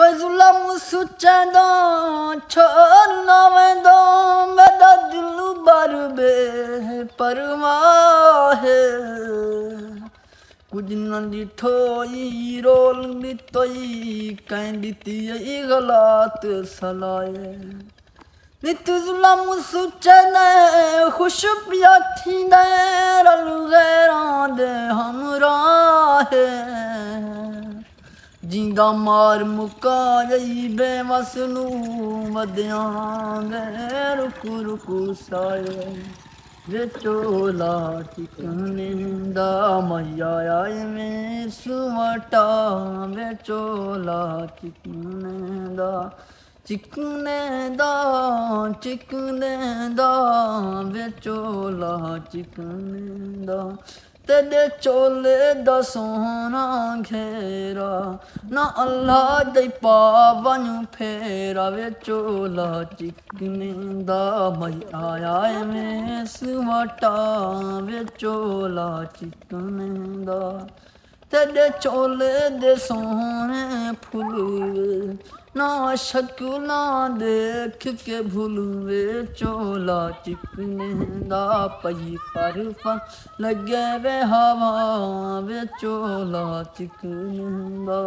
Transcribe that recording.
कोई जुलम सुचंदा छोड़ ना वेंदो मेरा दिल बर बे परवाह कुछ न ॾिठो ई रोल ॾिठो ई कंहिं ॾिठी ई ग़लत सलाह नित जुलम सुचंदे ख़ुशि पिया थींदे रल ग़ैरां दे हमराह जिंदा मार मुकाई बेवस नू वधियां दे रुक रुक साए वे चोला चिकनेंदा मैया आए में सुवटा वे चोला चिकनेंदा चिकनेंदा चिकनेंदा वे चोला चिकनेंदा तेरे चोले दा सोना घेरा ना अल्लाह दे पावन फेरा वे चोला चिकनेंदा मैया आए में सुवटा वे चोला चिकनेंदा तेरे चोले दे सोने फुल ना शकुला देख के भूलवे चोला चिकनेंदा पई पर लगे वे हवा वे चोला चिकनेंदा।